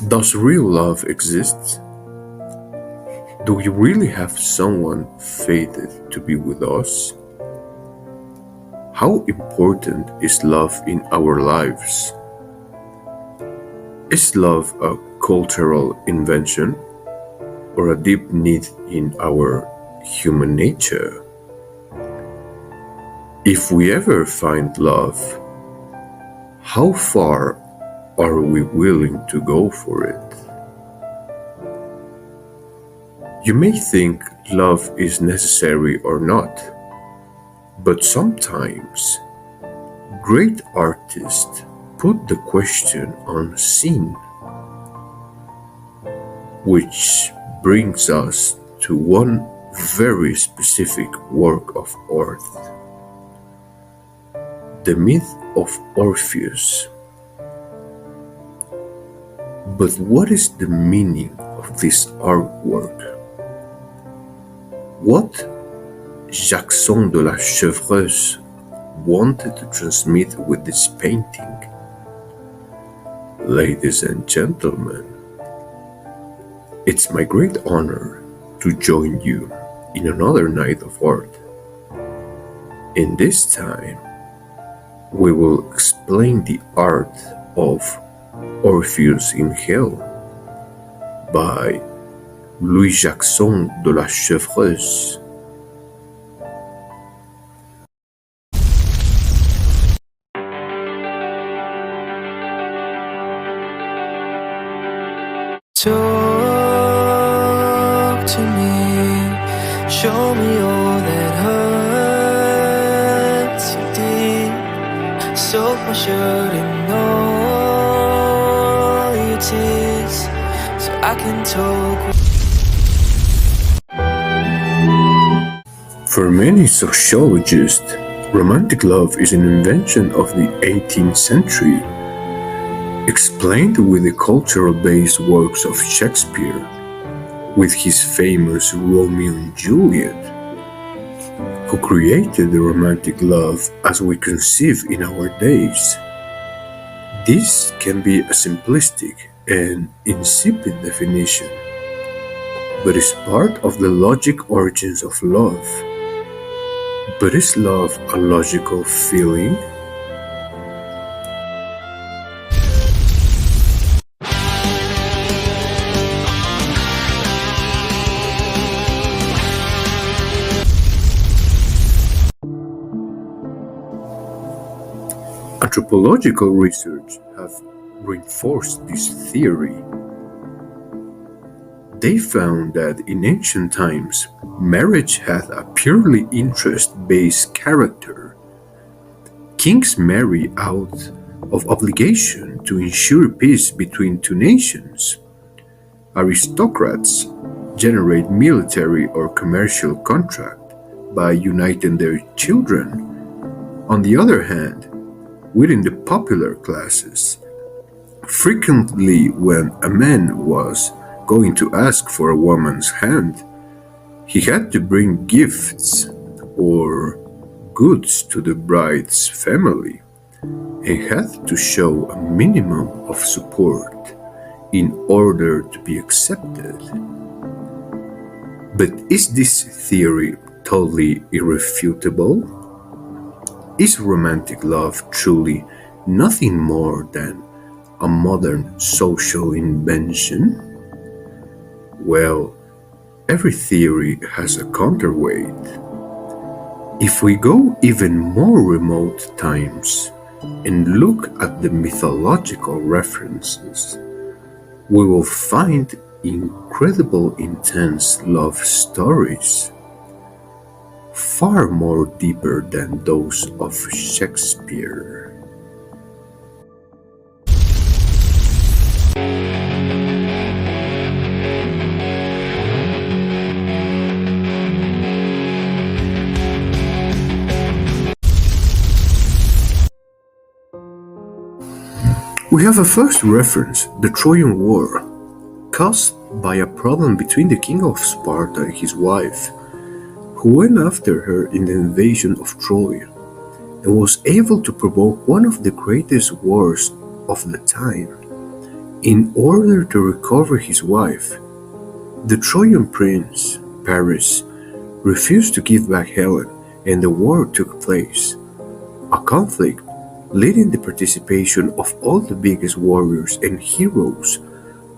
Does real love exist? Do we really have someone fated to be with us? How important is love in our lives? Is love a cultural invention or a deep need in our human nature? If we ever find love, how far are we willing to go for it? You may think love is necessary or not, but sometimes great artists put the question on scene, which brings us to one very specific work of art, the myth of Orpheus. But what is the meaning of this artwork? What Jackson de la Chevreuse wanted to transmit with this painting? Ladies and gentlemen, it's my great honor to join you in another night of art. In this time, we will explain the art of Orpheus in Hell by Louis Jackson de la Chevreuse. Talk to me, show me all that hurts you deep. Soak my shirt in all your tears, so I can talk. For many sociologists, romantic love is an invention of the 18th century, explained with the cultural-based works of Shakespeare, with his famous Romeo and Juliet, who created the romantic love as we conceive in our days. This can be a simplistic and insipid definition, but is part of the logic origins of love. But is love a logical feeling? Anthropological research have reinforced this theory. They found that in ancient times, marriage had a purely interest-based character. Kings marry out of obligation to ensure peace between two nations. Aristocrats generate military or commercial contract by uniting their children. On the other hand, within the popular classes, frequently when a man was going to ask for a woman's hand, he had to bring gifts or goods to the bride's family and had to show a minimum of support in order to be accepted. But is this theory totally irrefutable? Is romantic love truly nothing more than a modern social invention? Well, every theory has a counterweight. If we go even more remote times and look at the mythological references, we will find incredible intense love stories, far more deeper than those of Shakespeare. We have a first reference, the Trojan War, caused by a problem between the king of Sparta and his wife, who went after her in the invasion of Troy, and was able to provoke one of the greatest wars of the time. In order to recover his wife, the Trojan prince, Paris, refused to give back Helen, and the war took place. A conflict leading the participation of all the biggest warriors and heroes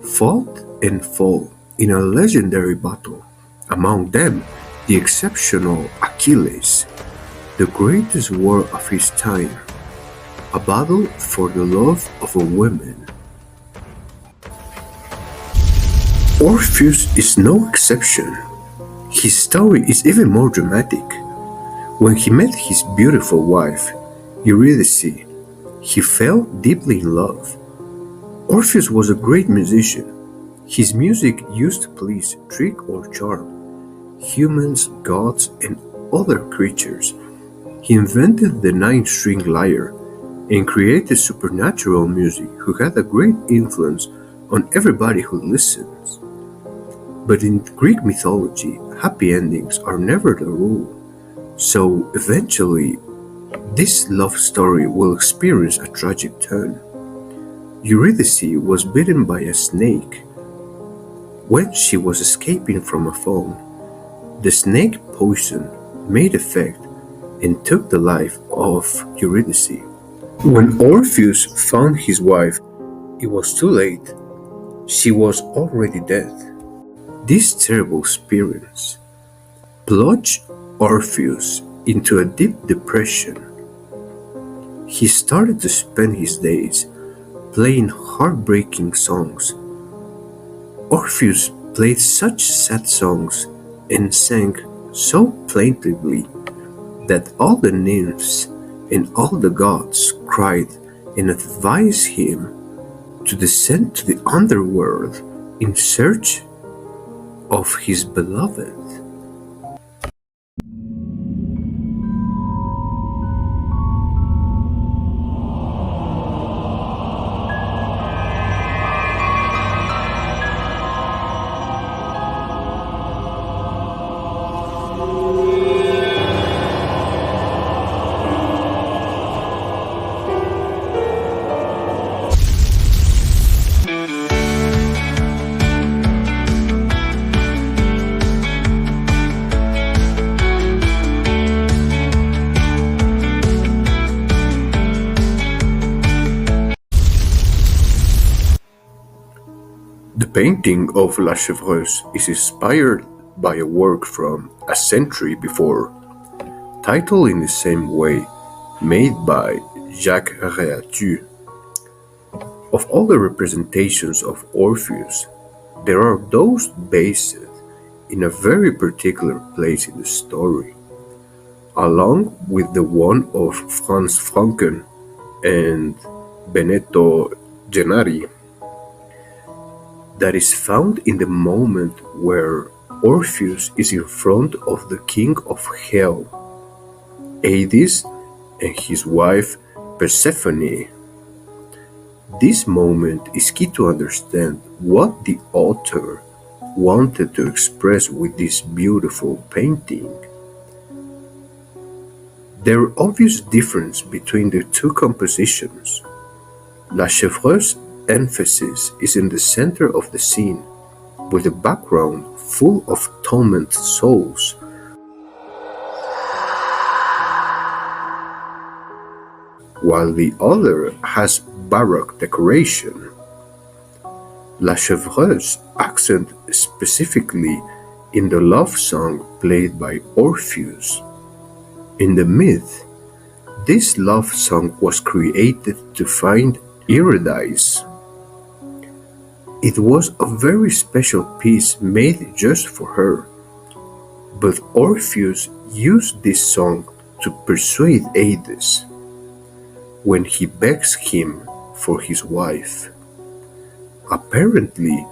fought and fought in a legendary battle, among them the exceptional Achilles, the greatest war of his time, a battle for the love of a woman. Orpheus is no exception. His story is even more dramatic. When he met his beautiful wife, Eurydice, he fell deeply in love. Orpheus was a great musician. His music used to please, trick or charm humans, gods, and other creatures. He invented the nine-string lyre and created supernatural music who had a great influence on everybody who listens. But in Greek mythology, happy endings are never the rule. So eventually, this love story will experience a tragic turn. Eurydice was bitten by a snake. When she was escaping from a fawn, the snake poison made effect and took the life of Eurydice. When Orpheus found his wife, it was too late. She was already dead. This terrible experience plunged Orpheus into a deep depression. He started to spend his days playing heartbreaking songs. Orpheus played such sad songs and sang so plaintively that all the nymphs and all the gods cried and advised him to descend to the underworld in search of his beloved. The painting of La Chevreuse is inspired by a work from a century before, titled in the same way, made by Jacques Réatu. Of all the representations of Orpheus, there are those based in a very particular place in the story, along with the one of Franz Franken and Benedetto Gennari, that is found in the moment where Orpheus is in front of the king of hell, Hades, and his wife Persephone. This moment is key to understand what the author wanted to express with this beautiful painting. There are obvious differences between the two compositions. La Chevreuse's emphasis is in the center of the scene, with a background full of tormented souls, while the other has Baroque decoration. La Chevreuse accent specifically in the love song played by Orpheus. In the myth, this love song was created to find Eurydice. It was a very special piece made just for her, but Orpheus used this song to persuade Hades when he begs him for his wife. Apparently,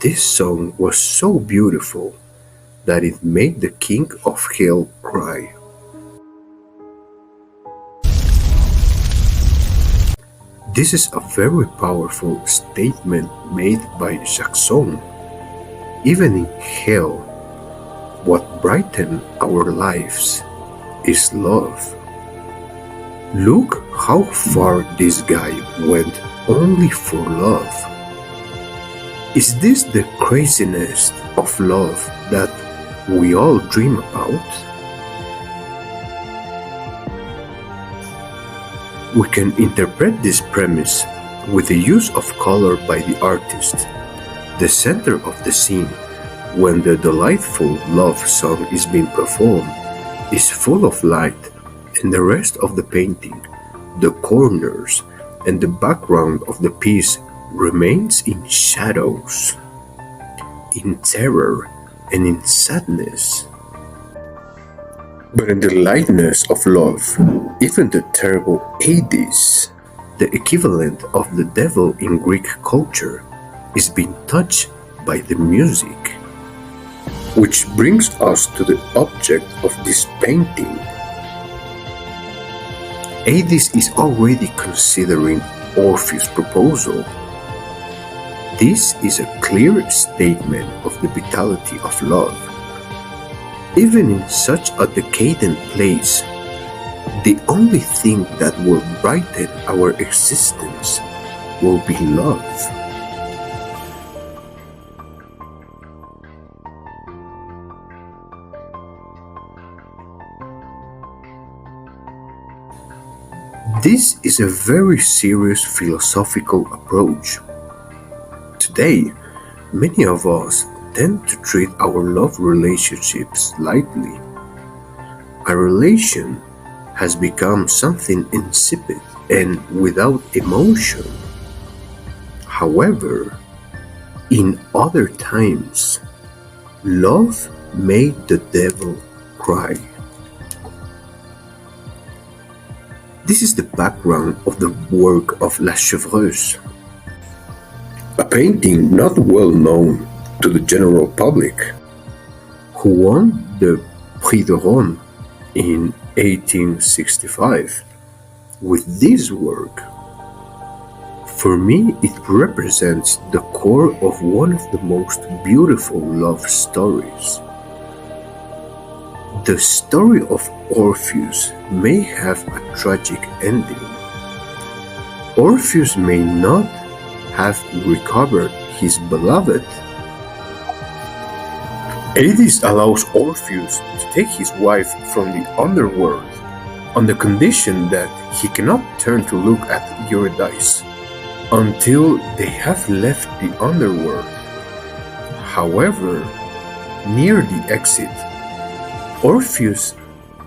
this song was so beautiful that it made the king of hell cry. This is a very powerful statement made by Jackson. Even in hell, what brightens our lives is love. Look how far this guy went only for love. Is this the craziness of love that we all dream about? We can interpret this premise with the use of color by the artist. The center of the scene, when the delightful love song is being performed, is full of light, and the rest of the painting, the corners, and the background of the piece remains in shadows, in terror, and in sadness. But in the lightness of love, even the terrible Hades, the equivalent of the devil in Greek culture, is being touched by the music. Which brings us to the object of this painting. Hades is already considering Orpheus' proposal. This is a clear statement of the vitality of love. Even in such a decadent place, the only thing that will brighten our existence will be love. This is a very serious philosophical approach. Today, many of us tend to treat our love relationships lightly. A relation has become something insipid and without emotion. However, in other times, love made the devil cry. This is the background of the work of La Chevreuse, a painting not well known to the general public, who won the Prix de Rome in 1865 with this work. For me, it represents the core of one of the most beautiful love stories. The story of Orpheus may have a tragic ending. Orpheus may not have recovered his beloved. Hades allows Orpheus to take his wife from the underworld on the condition that he cannot turn to look at Eurydice until they have left the underworld. However, near the exit, Orpheus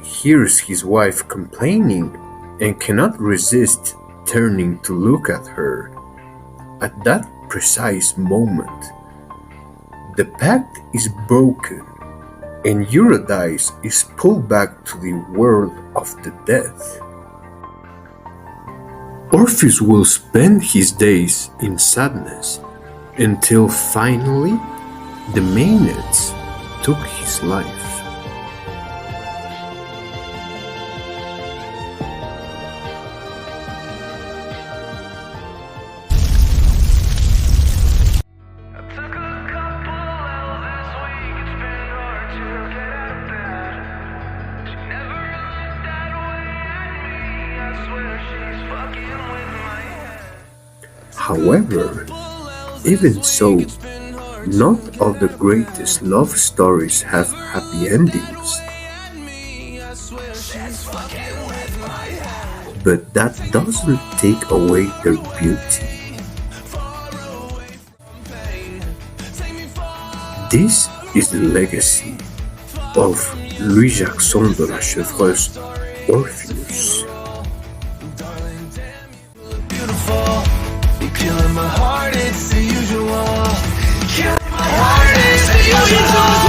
hears his wife complaining and cannot resist turning to look at her. At that precise moment, the pact is broken and Eurydice is pulled back to the world of the dead. Orpheus will spend his days in sadness until finally the Maenads took his life. However, even so, not all the greatest love stories have happy endings. But that doesn't take away their beauty. This is the legacy of Louis-Jackson de La Chevreuse, Orpheus. Killing my heart, it's the usual. Killing my heart, it's the usual.